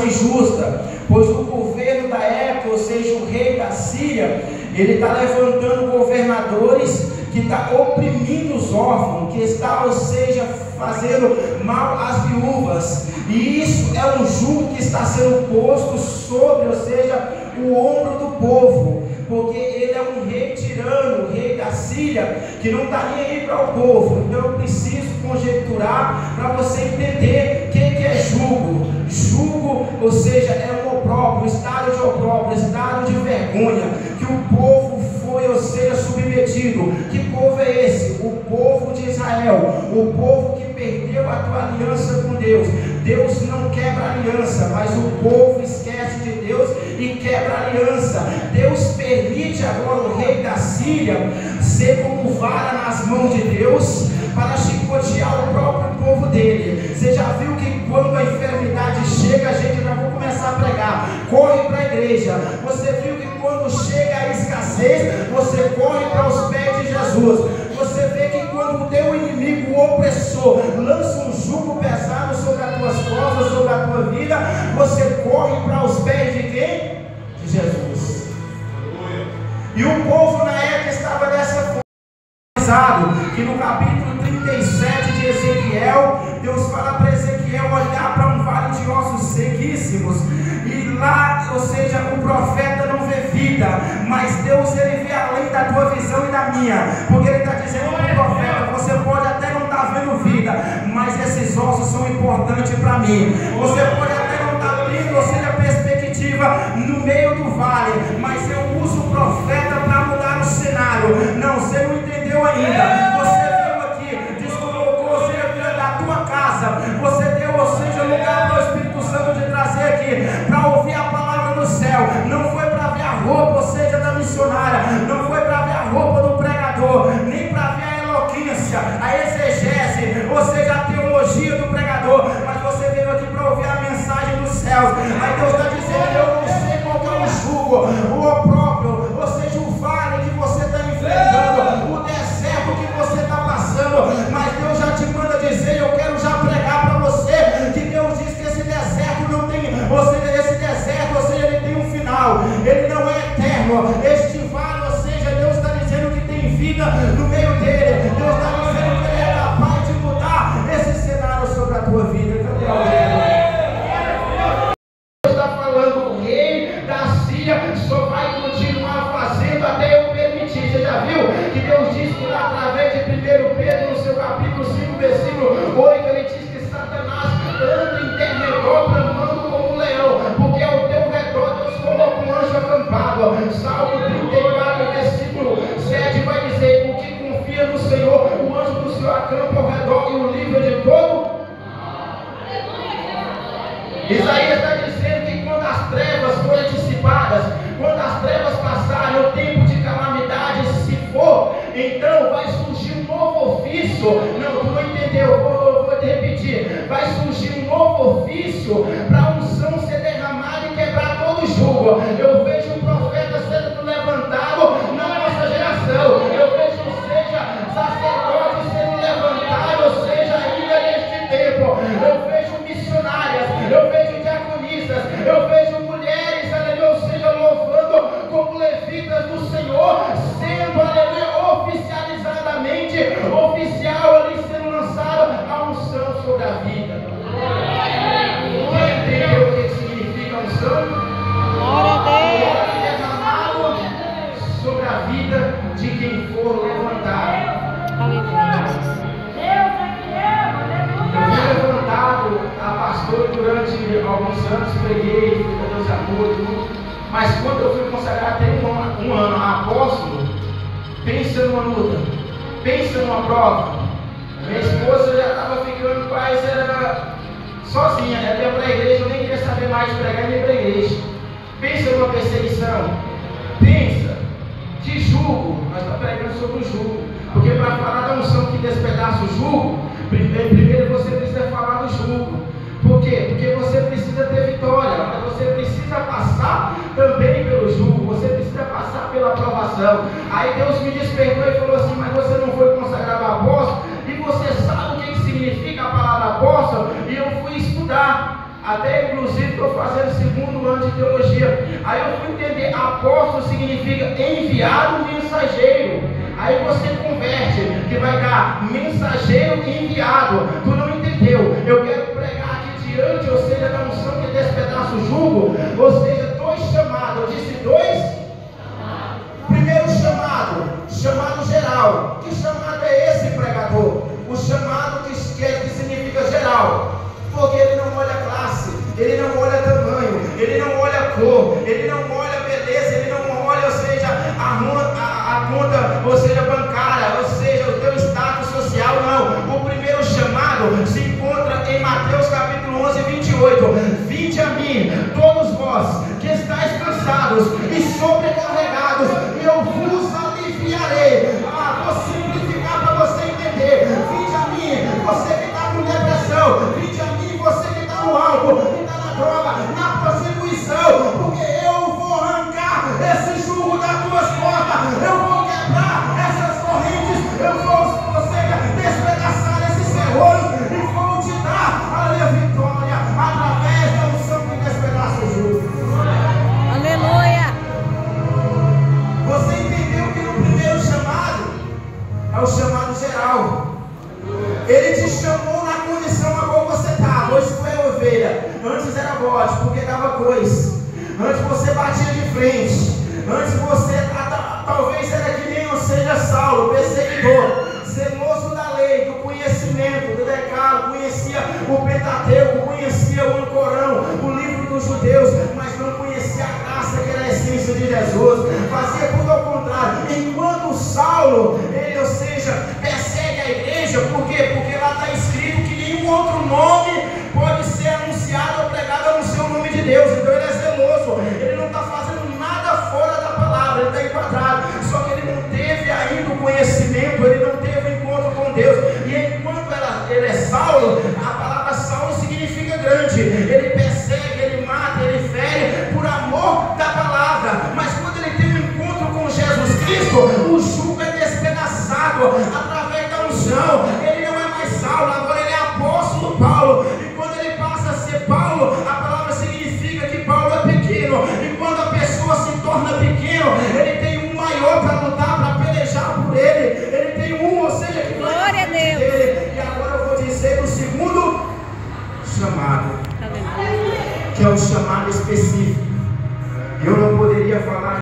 injusta, pois o governo da época, ou seja, o rei da Síria, ele está levantando governadores que está oprimindo os órfãos, que está, ou seja, fazendo mal às viúvas, e isso é um jugo que está sendo posto sobre, ou seja, o ombro do povo, porque ele é um rei tirano, o rei da Síria, que não está nem aí para o povo. Então eu preciso conjecturar para você entender o que é jugo. Jugo, ou seja, é um opróbrio, estado de opróbrio, estado de vergonha, que o povo foi, ou seja, submetido. Que povo é esse? O povo de Israel, o povo que perdeu a tua aliança com Deus. Deus não quebra aliança, mas o povo esquece de Deus e quebra aliança. Deus permite agora o rei da Síria ser como vara nas mãos de Deus para chicotear o próprio povo dele. Você já viu que quando a enfermidade chega, a gente já vai começar a pregar, corre para a igreja. Você viu que quando chega a escassez, você corre para os pés de Jesus. Você vê que quando o teu inimigo, o opressor, lança um jugo pesado sobre as tuas costas, sobre a tua vida, você corre para os pés de quem? De Jesus. E o povo na época estava dessa forma, que no capítulo 37 de Ezequiel, Deus fala para Ezequiel olhar para um vale de ossos sequíssimos, e lá, ou seja, o profeta não vê vida, mas Deus, ele vê além da tua visão e da minha, porque ele está dizendo para o profeta: você pode até não estar vendo vida, mas esses ossos são importantes para mim. Você pode até não estar vendo, ou seja, a perspectiva no meio do vale, mas eu uso o profeta para mudar o cenário. Não, você não entendeu ainda. Você veio aqui, descolocou, ou seja, da tua casa, você deu, ou seja, lugar para o Espírito Santo de trazer aqui, para ouvir a palavra do céu. Não foi para ver a roupa, ou seja, da missionária, não foi para ver a roupa do pregador, nem para ver a eloquência, a exegese, ou seja, a teologia do pregador, mas você veio aqui para ouvir a mensagem dos céus. Aí Deus está dizendo: eu não sei qual que é o jugo, o opróbrio, ou seja, o vale que você está enfrentando, o deserto que você está passando, mas Deus já te manda dizer, eu quero já pregar para você, que Deus diz que esse deserto não tem, ou seja, esse deserto, ou seja, ele tem um final, ele não é eterno. Este vale, ou seja, Deus está dizendo que tem vida no meio dele. Deus está dizendo que ele é capaz de mudar esse cenário sobre a tua vida. Cadê alguém? Deus está falando: o rei da Síria só vai continuar fazendo até eu permitir. Você já viu que Deus diz que lá através de 1 Pedro, no seu capítulo 5, versículo 8, ele diz que Satanás anda em derredor, bramando como um leão, porque ao teu redor Deus colocou um anjo acampado. Salmo 34, versículo 7 vai dizer: o que confia no Senhor, o anjo do Senhor acampa ao redor e o livra de todo. Isaías está dizendo que quando as trevas forem dissipadas, quando as trevas passarem, o tempo de calamidade se for, então vai surgir um novo ofício. Não, tu não entendeu, eu vou te repetir. Vai surgir um novo ofício para a unção ser derramada e quebrar todo o jugo. Eu vejo um profeta sendo levantado na nossa geração. Eu vejo, ou seja, sacerdotes sendo levantados, ou seja, ainda neste tempo. Eu vejo missionárias, eu vejo diaconistas, eu vejo mulheres, aleluia, ou seja, louvando como levitas do Senhor, sendo, aleluia, oficializadamente oficial ali, sendo lançada a unção sobre a vida. Quem entendeu o que significa unção? Glória a Deus. Derramado sobre a vida de quem for levantado. Eu fui levantado a pastor durante alguns anos, preguei, fui a Deus amor e tudo. Mas quando eu fui consagrar, tem um ano, apóstolo, pensa numa luta, pensa numa prova. Minha esposa já estava ficando, paz, era sozinha, ela ia para a igreja, eu nem queria saber mais de pregar, nem para a igreja. Pensa numa perseguição, pensa de jugo. Nós estamos pregando sobre o jugo, porque para falar da unção que despedaça o jugo, primeiro você precisa falar do jugo. Por quê? Porque você precisa ter vitória, mas você precisa passar também pelo jugo, você precisa passar pela aprovação. Aí Deus me despertou e falou assim: mas você não foi consagrado apóstolo? E você sabe o que significa a palavra apóstolo? E eu fui estudar, até inclusive inclusive estou fazendo segundo ano de teologia. Aí eu fui entender, apóstolo significa enviado, mensageiro. Aí você converte, que vai dar mensageiro e enviado. Tu não entendeu? Eu quero pregar aqui diante, ou seja, da unção que despedaça o jugo, ou seja, dois chamados. Eu disse dois? Primeiro chamado geral. Que chamado é esse, pregador? O chamado que significa geral. Porque ele não olha classe, ele não olha tamanho, ele não olha cor, ele não olha beleza, ele não olha, ou seja, a conta, ou seja, bancária, ou seja, o teu status social, não. O primeiro chamado se encontra em Mateus capítulo 11, 28. Vinde a mim, todos vós que estáis cansados e sobrecarregados, eu vos aliviarei. Vou simplificar para você entender. Vinde a mim, você que está com depressão. Vinde a mim, você que está no álcool, que está na droga, na prostituição, porque eu vou arrancar esse jugo das tuas costas, eu vou quebrar essas correntes, eu vou, ou seja, despedaçar esses ferrolhos e vou te dar a vitória através da unção que despedaça o jugo. Aleluia! Você entendeu que no primeiro chamado é o chamado geral. Ele te chamou na condição a qual você está. Hoje tu é ovelha, antes era bode, porque dava coisa. Antes você batia de frente. Antes você talvez era que nem, ou seja, Saulo, perseguidor, zeloso da lei, do conhecimento, do decálogo, conhecia o Pentateuco, conhecia o Ancorão, o livro dos judeus, mas não conhecia a graça que era a essência de Jesus. Fazia tudo ao contrário. Enquanto Saulo, ele, ou seja, persegue a igreja, por quê? Porque lá está escrito que nenhum outro nome pode ser anunciado ou pregado a não ser o nome de Deus. Então ele é zeloso, ele não está fazendo nada fora da palavra, ele está enquadrado. Só que ele não teve ainda o conhecimento, ele não teve o encontro com Deus. E enquanto ele é Saulo, a palavra Saulo significa grande. Ele persegue, ele mata, ele fere por amor da palavra. Mas quando ele tem um encontro com Jesus Cristo, o jugo é despedaçado através da unção. Ele não é mais Saulo, agora ele é apóstolo Paulo. E quando ele passa a ser Paulo, a palavra significa que Paulo é pequeno. E quando a pessoa se torna pequeno, ele tem um maior para lutar, para pelejar por ele. Ele tem um, ou seja, que vai Glória a Deus. dele. E agora eu vou dizer o segundo chamado, que é um chamado específico. Eu não poderia falar.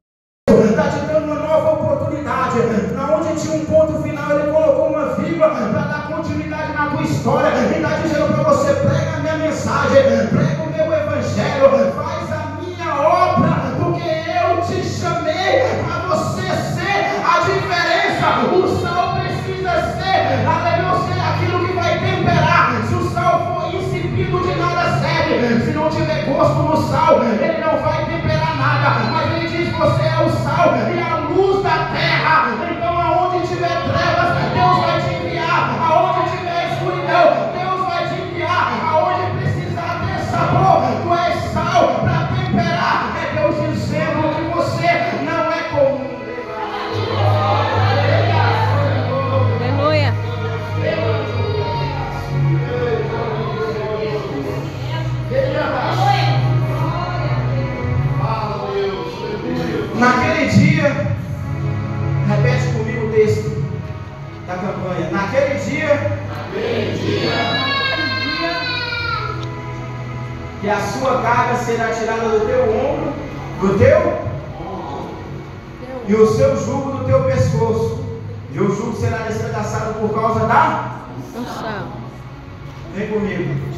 Está te dando uma nova oportunidade. Na onde tinha um ponto final, ele colocou uma vírgula para dar continuidade na tua história. E está dizendo para você: prega a minha mensagem, prega o meu evangelho, faz a minha obra, porque eu te chamei para você ser a diferença. O sal precisa ser, aleluia, aquilo que vai temperar. Se o sal for insípido, de nada serve. Se não tiver gosto no sal, ele não vai temperar nada. Mas ele diz: você é o sal e a luz da terra. Então aonde tiver trevas, Deus vai te enviar. Aonde tiver escuridão, Deus vai te enviar. Aonde precisar ter sabor, tu és sal para temperar. É Deus dizendo que você não é comum. Aleluia! Naquele dia, repete comigo o texto da campanha. Naquele dia, que a sua carga será tirada do teu ombro, e o seu jugo do teu pescoço, e o jugo será despedaçado por causa da Unção. Vem comigo.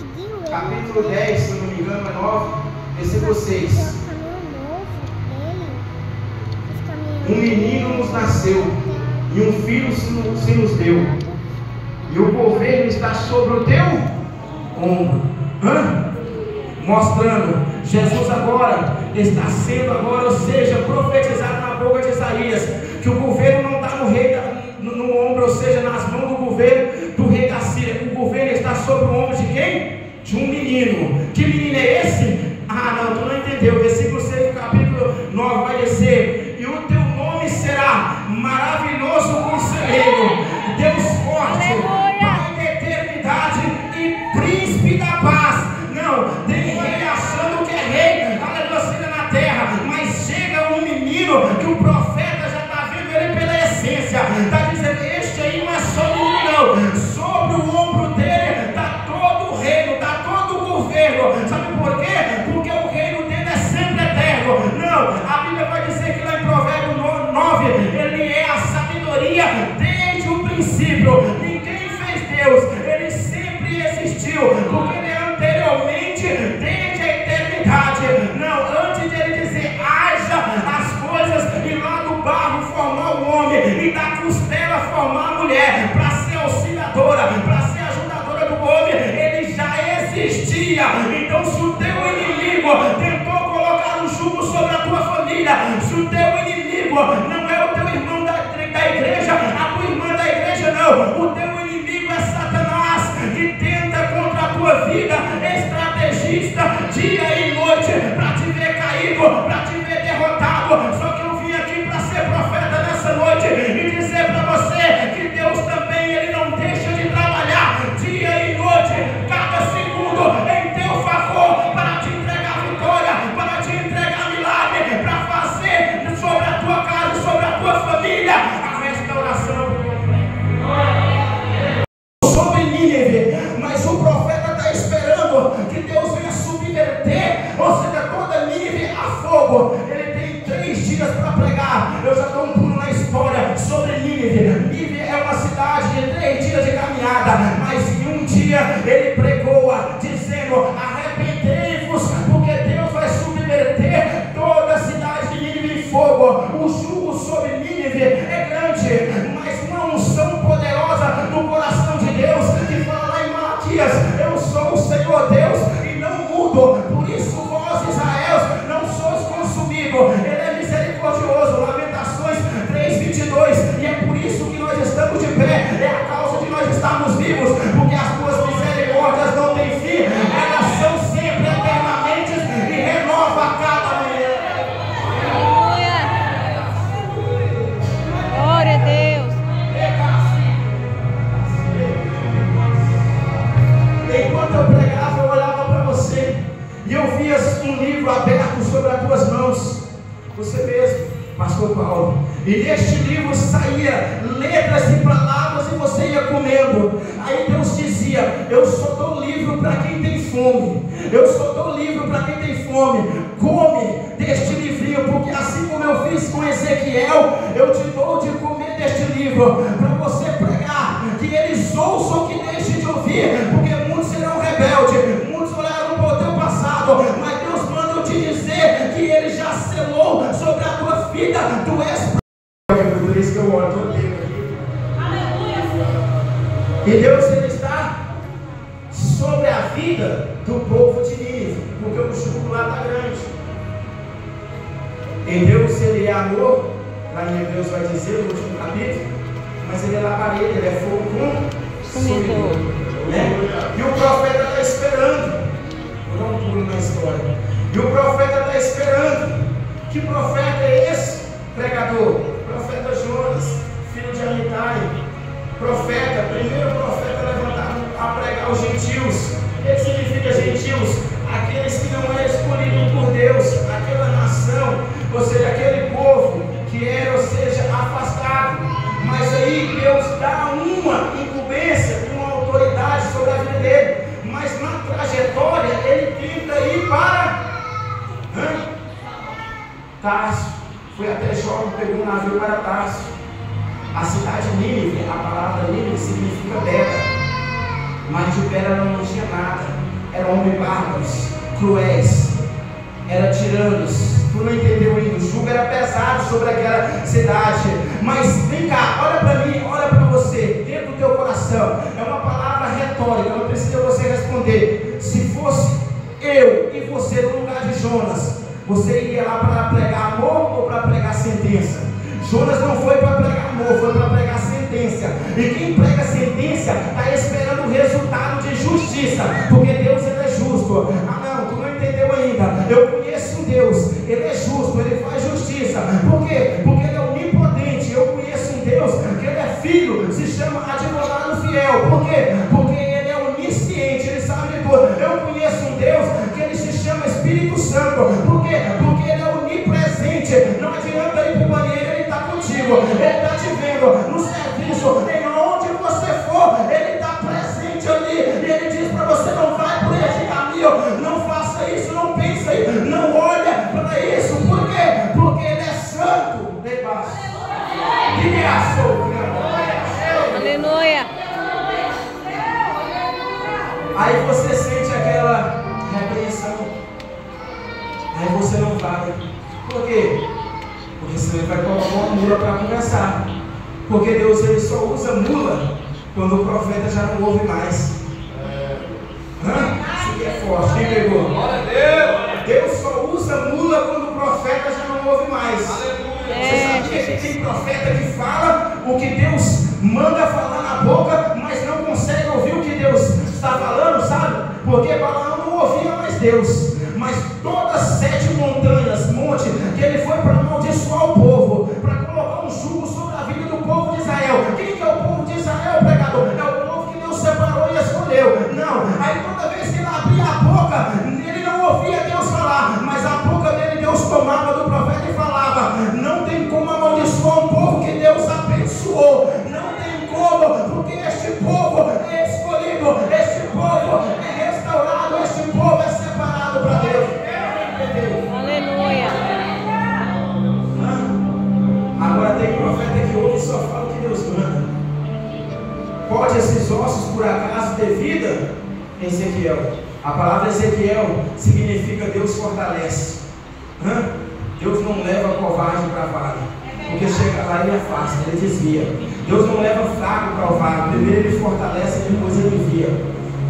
Capítulo 10, se não me engano, é 9, versículo 6. Um menino nos nasceu, e um filho se nos deu, e o governo está sobre o teu ombro. Mostrando, Jesus agora está sendo agora, ou seja, profetizado na boca de Isaías, que o governo não está no ombro, ou seja, nas mãos do governo do rei da Síria. O governo está sobre o ombro de quem? De um menino. Que menino é esse? Não, tu não entendeu. Versículo 6 do capítulo 9 vai dizer: e o teu nome será maravilhoso conselheiro, Deus forte, Pai da eternidade e príncipe da paz. Não, tem revelação Não, a Bíblia vai dizer que lá em Provérbios 9, ele é a sabedoria desde o princípio. Ninguém fez Deus, ele sempre existiu, porque ele é anteriormente, desde a eternidade. Não, antes de ele dizer haja as coisas, e lá do barro formar o homem, e da costela formar a mulher, para ser auxiliadora, para ser ajudadora do homem, ele já existia. Então, se o teu inimigo tentou colocar um jugo sobre a tua família, se o teu inimigo não é o teu irmão da igreja, a tua irmã da igreja, não, o teu inimigo é Satanás, que tenta contra a tua vida, estrategista, dia e noite, para te ver caído, para te ver derrotado. Só que eu vim aqui para ser profeta nessa noite e dizer para você que Deus também, ele não deixa de trabalhar dia e noite, cada segundo em teu favor, para te entregar vitória, para te entregar milagre, para fazer sobre a tua casa, sobre a tua família, a restauração. Sobre Nínive, mas o profeta está esperando que Deus venha subverter, ou seja, toda Nínive a fogo. Ele tem 3 dias para pregar. Eu já dou um pulo na história sobre Nínive. Nínive é uma cidade de 3 dias de caminhada, mas em um dia ele pregou, dizendo: arrependei-vos, porque Deus vai subverter toda a cidade de Nínive em fogo. O jugo sobre Nínive é grande, mas uma unção poderosa do coração de Deus, que fala lá em Malaquias: eu sou o Senhor Deus e não mudo, por isso vós, Israel, não sois consumidos. Ele é misericordioso. Lamentações 3:22. E é por isso que nós estamos de pé, é a causa de nós estarmos vivos, porque as tuas misericórdias não têm fim, elas são sempre eternamente e renova a cada manhã. Glória a Deus. Enquanto eu pregava, eu olhava para você e eu via um livro aberto sobre as tuas mãos. Você mesmo, Pastor Paulo. E neste livro saía letras e palavras e você ia comendo. Aí Deus dizia: eu só dou livro para quem tem fome. Eu só dou livro para quem tem fome. Come deste livrinho, porque assim como eu fiz com Ezequiel, eu te dou de comer deste livro, para você pregar, que eles ouçam, que deixem de ouvir, porque muitos serão rebeldes, muitos olharam para o teu passado, mas Deus manda eu te dizer que Ele já selou sobre a tua vida. Tu és por isso que eu oro todo dia. E Deus, Ele está sobre a vida do povo de Nínive, porque o jugo lá está grande. Em Deus Ele é amor, lá em Hebreus vai dizer no último capítulo, mas Ele é labareda, Ele é fogo consumidor, né? E o profeta está esperando. Vou dar um pulo na história. E o profeta está esperando. Que profeta é esse? Pregador. Profeta Jonas, filho de Amitai. Profeta, primeiro profeta levantado a pregar os gentios. O que significa gentios? Aqueles que não é escolhido por Deus, aquela nação, ou seja, aquele povo que era, ou seja, afastado. Mas aí Deus dá uma incumbência, uma autoridade sobre a vida dele. Mas na trajetória ele tenta ir para Tarso. Foi até Jope, pegou um navio para Tarso. A cidade de Nínive, a palavra Nínive significa bela, mas de bela não tinha nada. Eram homens bárbaros, cruéis, eram tiranos. Tu não entendeu ainda? O jugo era pesado sobre aquela cidade. Mas vem cá, olha para mim, olha para você, dentro do teu coração. É uma palavra retórica, não precisa você responder. Se fosse eu e você no lugar de Jonas, você iria lá para pregar amor ou para pregar sentença? Jonas não foi para pregar amor, foi para pregar sentença. E quem prega sentença está esperando o resultado de justiça, porque Deus ele é justo. Ah não, tu não entendeu ainda. Eu conheço um Deus, Ele é justo, Ele faz justiça. Por quê? Porque Ele é onipotente. Eu conheço um Deus que Ele é filho, se chama advogado fiel. Por quê? Porque Ele é onisciente, Ele sabe de tudo. Eu conheço um Deus que Ele se chama Espírito Santo. Por quê? Porque Ele é onipresente. Não adianta ir para o banheiro, Ele está contigo. Ele está te vendo no serviço, em onde você for, Ele está presente ali. E Ele diz para você: não vai por esse caminho, não faça isso, não pense isso, não olha para isso. Por quê? vai. Por quê? Porque senão ele vai colocar uma mula para conversar. Porque Deus ele só usa mula quando o profeta já não ouve mais. Isso aqui é forte, quem pegou? Glória a Deus! Deus só usa mula quando o profeta já não ouve mais. Você sabia que tem profeta que fala o que Deus manda falar na boca, mas não consegue ouvir o que Deus está falando, sabe? Porque Balaão não ouvia mais Deus. Mas todas 7 montanhas, monte, que ele foi para amaldiçoar o povo, para colocar um jugo sobre a vida do povo de Israel. Quem que é o povo de Israel, pregador? É o povo que Deus separou e escolheu. Não, aí toda vez que ele abria a boca, ele não ouvia Deus falar, mas a boca dele Deus tomava do profeta e falava. Não tem como amaldiçoar um povo que Deus abençoou. Não tem como, porque este povo é escolhido, este povo é restaurado, este povo é separado para Deus. Aleluia. Agora tem profeta que ouve e só fala o que Deus manda. Pode esses ossos por acaso ter vida? Ezequiel. A palavra Ezequiel significa Deus fortalece. Deus não leva covarde para a vale, porque chega lá e ele afasta, ele desvia. Deus não leva fraco para o vale, primeiro ele fortalece e depois ele envia.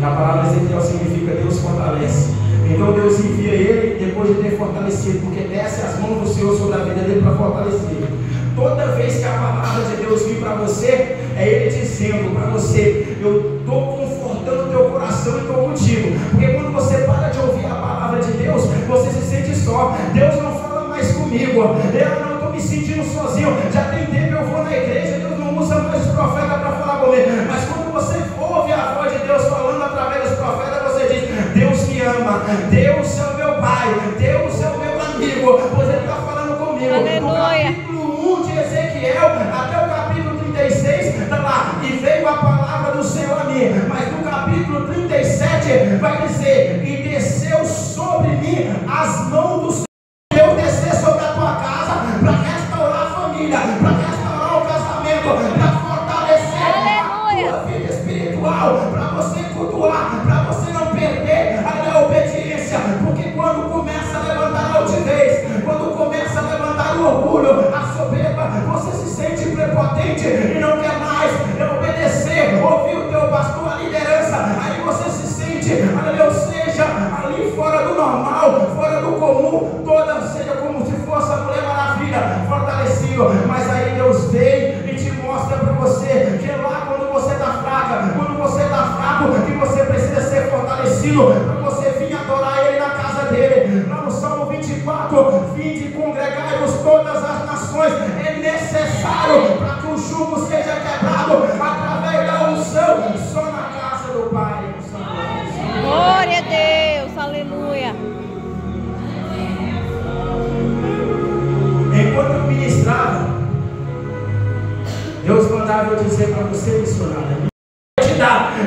E a palavra Ezequiel significa Deus fortalece. Então Deus envia ele depois de ter fortalecido, porque desce as mãos do Senhor sobre a vida dele para fortalecer. Toda vez que a palavra de Deus vir para você, é ele dizendo para você: eu estou confortando o teu coração e estou contigo. Porque quando você para de ouvir a palavra de Deus, você se sente só. Deus não fala mais comigo, eu não estou me sentindo sozinho. Já tem tempo que eu vou na igreja, Deus não usa mais o profeta para falar comigo. Mas quando você ouve a voz de Deus falando através dos profetas, você diz: Deus me ama, Deus é o meu pai, Deus é o meu amigo, pois ele está falando comigo. Aleluia. De Ezequiel até o capítulo 36 está lá, e veio a palavra do Senhor a mim. Mas no capítulo 37 vai dizer: e desceu sobre mim as mãos do Senhor. Eu descer sobre a tua casa para restaurar a família, para restaurar o casamento, para fortalecer a tua vida espiritual, para você cultuar, para você não perder a obediência. Porque quando começa a levantar a altivez, quando começa a levantar o orgulho, a soberba, você se sente prepotente e não quer mais obedecer, ouvir o teu pastor, a liderança. Aí você se sente, ou seja, ali fora do normal, fora do comum, toda seja como se fosse a Mulher Maravilha, fortalecido. Mas aí Deus vem e te mostra para você que lá quando você está fraca, quando você está fraco, que você precisa ser fortalecido para você vir adorar Ele na casa dele. Lá no Salmo 24, vinde congregai-vos todas as nações. É necessário para que o jugo seja quebrado através da unção, só na casa do Pai. Glória a Deus, aleluia. Enquanto eu ministrava, Deus mandava eu dizer para você, missionário,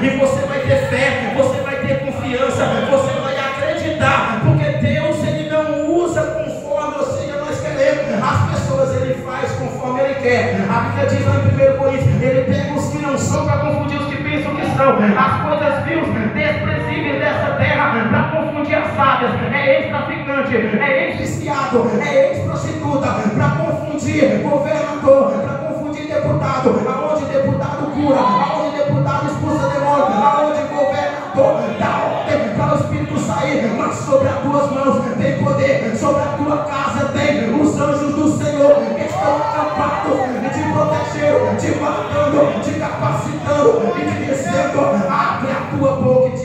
e você vai ter fé, você vai ter confiança, você vai acreditar, porque Deus ele não usa conforme, ou seja, nós queremos, as pessoas ele faz conforme ele quer. A Bíblia diz lá em 1 Coríntios: ele pega os que não são para confundir os que pensam que são, as coisas vil, desprezíveis dessa terra, para confundir as sábias. É ex-traficante, é ex-viciado, é ex-prostituta, para confundir governador, para confundir deputado. Aonde deputado cura, aonde deputado expulsa demônio, aonde governador dá ordem para o Espírito sair. Mas sobre as tuas mãos tem poder, sobre a tua casa tem os anjos do Senhor que estão acampados, te protegendo, te guardando, te capacitando e te dizendo: abre a tua boca e